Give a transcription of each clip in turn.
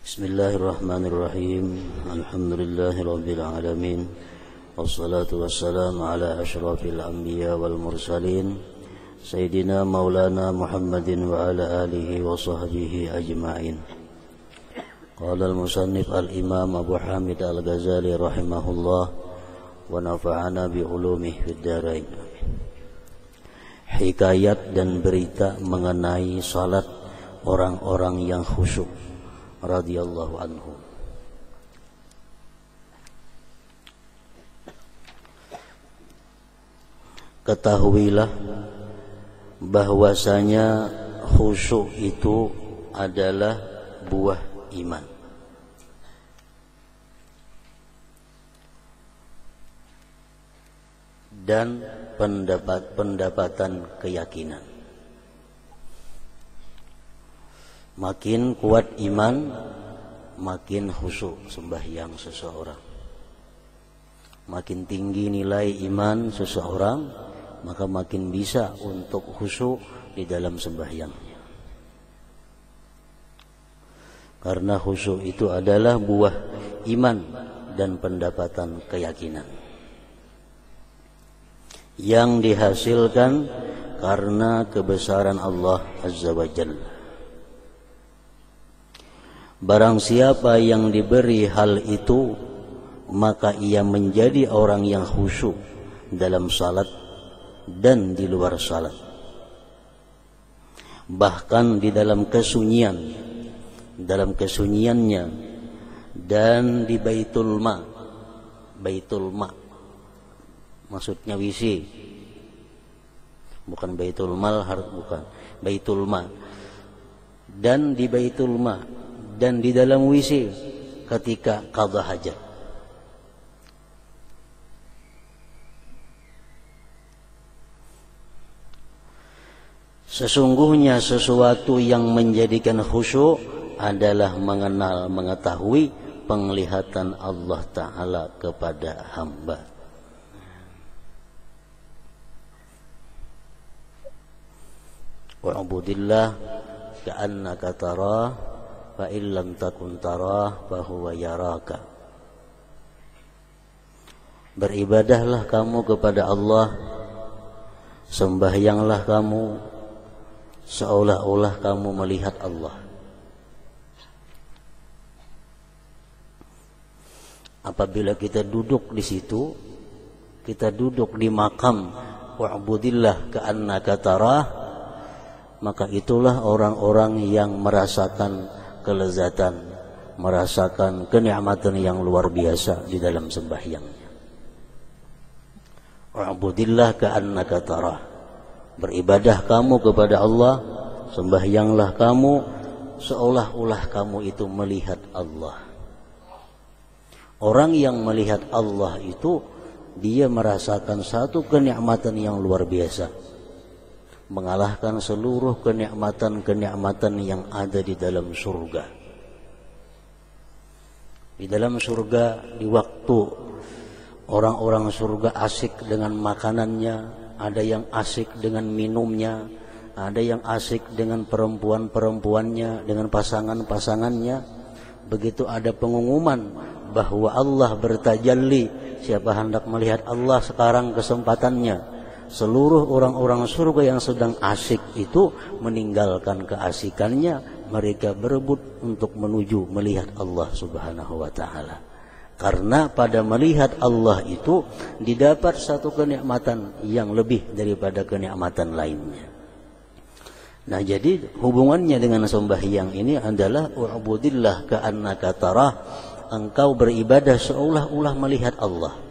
Bismillahirrahmanirrahim. Alhamdulillahirabbil alamin. Wassalatu wassalamu ala asyrafil anbiya wal mursalin Sayyidina Maulana Muhammadin wa ala alihi wa sahbihi ajma'in. Qala al-musannif al-imam Abu Hamid al-Ghazali rahimahullah wa nafa'ana bi ulumihi fid dharain. Hikayat dan berita mengenai salat orang-orang yang khusyuk radhiyallahu anhu. Ketahuilah bahwasanya khusyuk itu adalah buah iman dan pendapatan keyakinan. Makin kuat iman, makin khusyuk sembahyang seseorang. Makin tinggi nilai iman seseorang, maka makin bisa untuk khusyuk di dalam sembahyangnya. Karena khusyuk itu adalah buah iman dan pendapatan keyakinan yang dihasilkan karena kebesaran Allah Azza wa Jalla. Barang siapa yang diberi hal itu, maka ia menjadi orang yang khusyuk dalam salat dan di luar salat. Bahkan di dalam kesunyiannya dan di Baitul Ma. Baitul Ma maksudnya WC. Bukan Baitul Mal, bukan. Baitul Ma. Dan di Baitul Ma dan di dalam WC ketika qadha hajat. Sesungguhnya sesuatu yang menjadikan khusyuk adalah mengenal, mengetahui penglihatan Allah Ta'ala kepada hamba. Wa'budillah ka'annaka tarah fa illam takun tarah fa huwa yaraka. Beribadahlah kamu kepada Allah, sembahyanglah kamu seolah-olah kamu melihat Allah. Apabila kita duduk di situ, kita duduk di makam wa'budillah ka'annaka tarah, maka itulah orang-orang yang merasakan kelezatan, merasakan kenikmatan yang luar biasa di dalam sembahyangnya. Wa'budillah ka'annaka tarah. Beribadah kamu kepada Allah, sembahyanglah kamu seolah-olah kamu itu melihat Allah. Orang yang melihat Allah itu dia merasakan satu kenikmatan yang luar biasa, mengalahkan seluruh kenikmatan-kenikmatan yang ada di dalam surga. Di dalam surga, di waktu orang-orang surga asik dengan makanannya, ada yang asik dengan minumnya, ada yang asik dengan perempuan-perempuannya, dengan pasangan-pasangannya. Begitu ada pengumuman bahwa Allah bertajalli, siapa hendak melihat Allah sekarang kesempatannya. Seluruh orang-orang surga yang sedang asik itu meninggalkan keasikannya, mereka berebut untuk menuju melihat Allah Subhanahu wa Ta'ala. Karena pada melihat Allah itu didapat satu kenikmatan yang lebih daripada kenikmatan lainnya. Nah, jadi hubungannya dengan sembahyang ini adalah wa'budillah ka'annaka tarah. Engkau beribadah seolah-olah melihat Allah.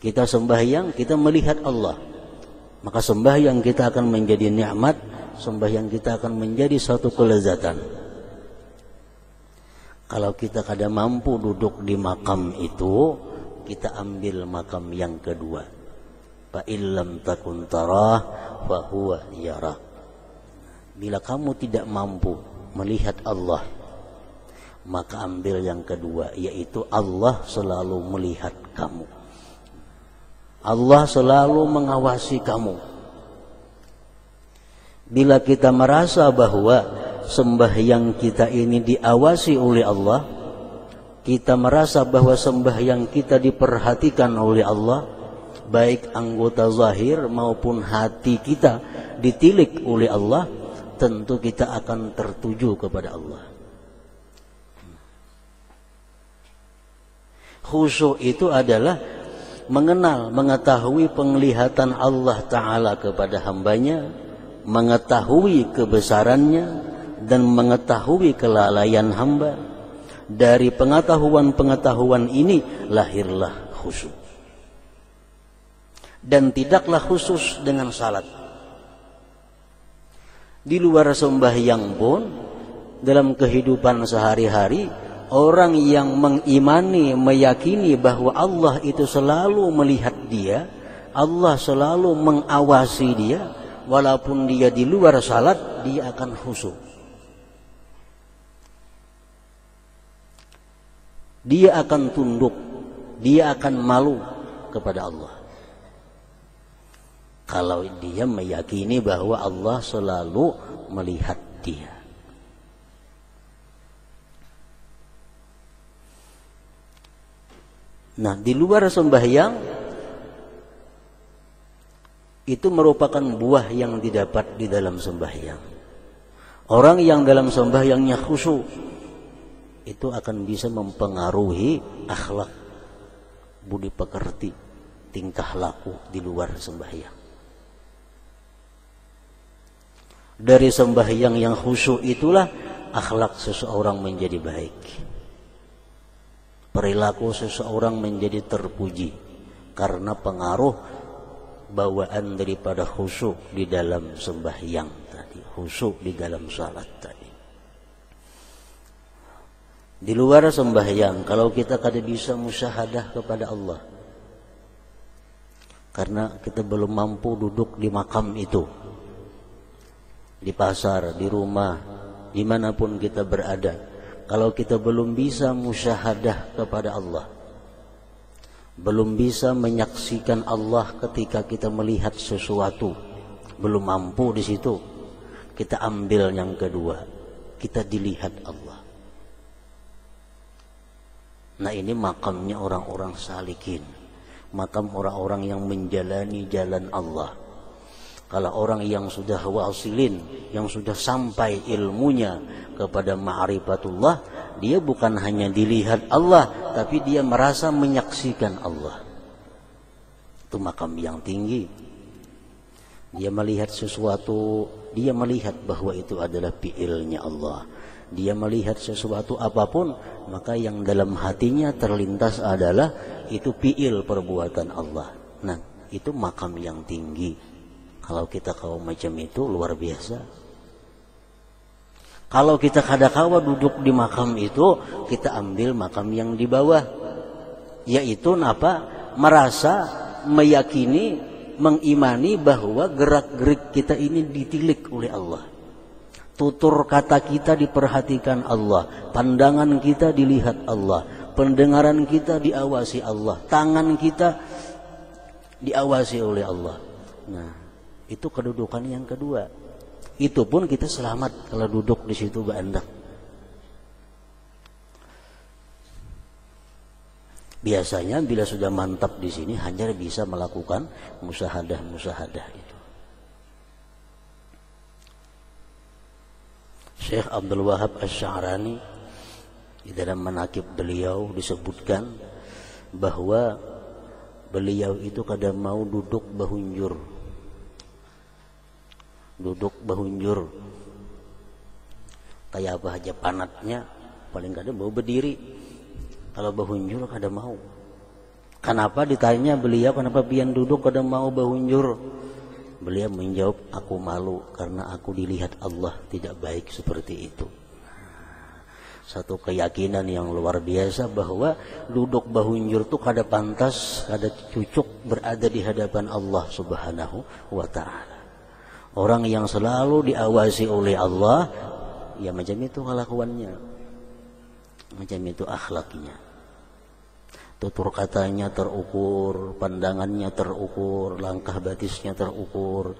Kita sembahyang, kita melihat Allah. Maka sembahyang kita akan menjadi nikmat, sembahyang kita akan menjadi satu kelezatan. Kalau kita kada mampu duduk di makam itu, kita ambil makam yang kedua. Fa illam takun tarah fa huwa yarak. Bila kamu tidak mampu melihat Allah, maka ambil yang kedua, yaitu Allah selalu melihat kamu. Allah selalu mengawasi kamu. Bila kita merasa bahwa sembahyang kita ini diawasi oleh Allah, kita merasa bahwa sembahyang kita diperhatikan oleh Allah, baik anggota zahir maupun hati kita ditilik oleh Allah, tentu kita akan tertuju kepada Allah. Khusyuk itu adalah mengenal, mengetahui penglihatan Allah Ta'ala kepada hambanya, mengetahui kebesarannya, dan mengetahui kelalaian hamba. Dari pengetahuan-pengetahuan ini lahirlah khusyuk. Dan tidaklah khusus dengan salat. Di luar sembahyang pun, dalam kehidupan sehari-hari, orang yang mengimani, meyakini bahwa Allah itu selalu melihat dia, Allah selalu mengawasi dia, walaupun dia di luar salat, dia akan khusyuk. Dia akan tunduk, dia akan malu kepada Allah. Kalau dia meyakini bahwa Allah selalu melihat dia. Nah, di luar sembahyang itu merupakan buah yang didapat di dalam sembahyang. Orang yang dalam sembahyangnya khusyuk itu akan bisa mempengaruhi akhlak, budi pekerti, tingkah laku di luar sembahyang. Dari sembahyang yang khusyuk itulah akhlak seseorang menjadi baik, perilaku seseorang menjadi terpuji karena pengaruh bawaan daripada khusyuk di dalam sembahyang tadi, khusyuk di dalam salat tadi. Di luar sembahyang, kalau kita kada bisa musyahadah kepada Allah, karena kita belum mampu duduk di makam itu, di pasar, di rumah, dimanapun kita berada, kalau kita belum bisa musyahadah kepada Allah, belum bisa menyaksikan Allah ketika kita melihat sesuatu, belum mampu di situ, kita ambil yang kedua, kita dilihat Allah. Nah, ini makamnya orang-orang salikin, makam orang-orang yang menjalani jalan Allah. Kalau orang yang sudah wasilin, yang sudah sampai ilmunya kepada ma'rifatullah, dia bukan hanya dilihat Allah, tapi dia merasa menyaksikan Allah. Itu makam yang tinggi. Dia melihat sesuatu, dia melihat bahwa itu adalah fi'ilnya Allah. Dia melihat sesuatu apapun, maka yang dalam hatinya terlintas adalah itu fi'il perbuatan Allah. Nah, itu makam yang tinggi. Kalau kita kaum macam itu luar biasa. Kalau kita kadakawa duduk di makam itu, kita ambil makam yang di bawah, yaitu apa? Merasa, meyakini, mengimani bahwa gerak-gerik kita ini ditilik oleh Allah. Tutur kata kita diperhatikan Allah, pandangan kita dilihat Allah, pendengaran kita diawasi Allah, tangan kita diawasi oleh Allah. Nah, itu kedudukan yang kedua. Itu pun kita selamat kalau duduk di situ bandak. Biasanya bila sudah mantap di sini hanya bisa melakukan musyahadah itu. Syekh Abdul Wahab Asy-Sya'rani di dalam manaqib beliau disebutkan bahwa beliau itu kadang mau duduk bahunjur. Duduk bahunjur. Kayak apa aja panatnya, paling kadang mau berdiri. Kalau bahunjur kadang mau. Kenapa ditanya beliau, kenapa pian duduk kadang mau bahunjur? Beliau menjawab, aku malu karena aku dilihat Allah tidak baik seperti itu. Satu keyakinan yang luar biasa bahwa duduk bahunjur itu kada pantas, kada cucuk berada di hadapan Allah Subhanahu wa ta'ala. Orang yang selalu diawasi oleh Allah, ya macam itu kelakuannya, macam itu akhlaknya. Tutur katanya terukur, pandangannya terukur, langkah batisnya terukur.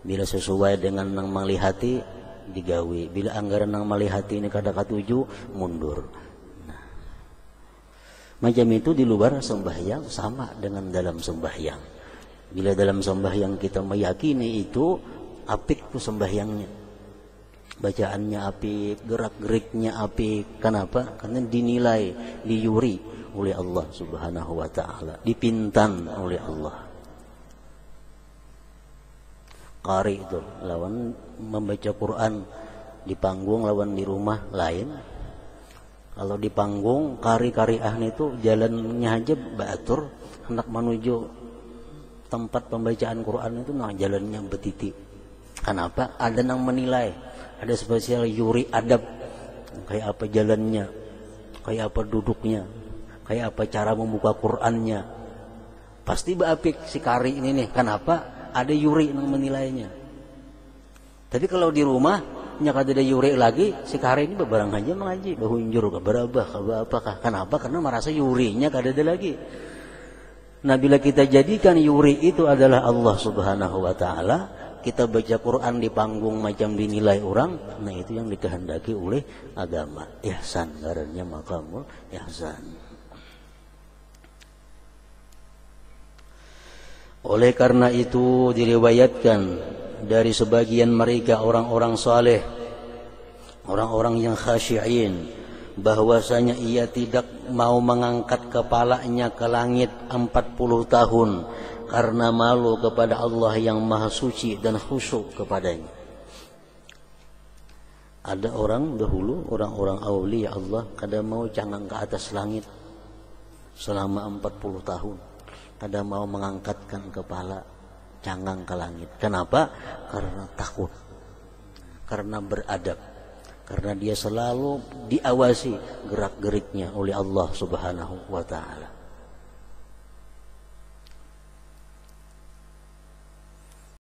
Bila sesuai dengan yang melihati, digawe. Bila anggaran nang malihati ini kada katuju mundur. Nah, macam itu di luar sembahyang sama dengan dalam sembahyang. Bila dalam sembahyang kita meyakini itu apik tuh sembahyangnya, bacaannya apik, gerak-geriknya apik. Kenapa? Karena dinilai, diyuri oleh Allah Subhanahu wa taala, dipintan oleh Allah. Qari itu lawan membaca Quran di panggung lawan di rumah lain. Kalau di panggung qari-qariah itu jalannya aja batur, hendak menuju tempat pembacaan Quran itu nah jalannya betiti. Kenapa? Ada yang menilai, ada spesial yuri adab, kayak apa jalannya, kayak apa duduknya, kayak apa cara membuka Qurannya. Pasti baapik si qari ini nih. Kenapa? Ada yuri yang menilainya. Tapi kalau di rumah nyaka ada yuri lagi, si qari ini bebarang aja mengaji, bahunjur ke berabah ke apakah. Kenapa? Karena merasa yurinya kada ada lagi. Nah, bila kita jadikan yuri itu adalah Allah Subhanahu wa taala, kita baca Quran di panggung macam dinilai orang, nah itu yang dikehendaki oleh agama. Ihsan, ngarannya maqamul ihsan. Oleh karena itu diriwayatkan dari sebagian mereka orang-orang saleh, orang-orang yang khasyi'in, bahwasanya ia tidak mau mengangkat kepalanya ke langit 40 tahun karena malu kepada Allah yang Maha Suci dan khusyuk kepadanya. Ada orang dahulu, orang-orang aulia Allah kada mau cangang ke atas langit selama 40 tahun. Kada mau mengangkatkan kepala cangang ke langit. Kenapa? Karena takut, karena beradab, karena dia selalu diawasi gerak-geriknya oleh Allah Subhanahu wa taala.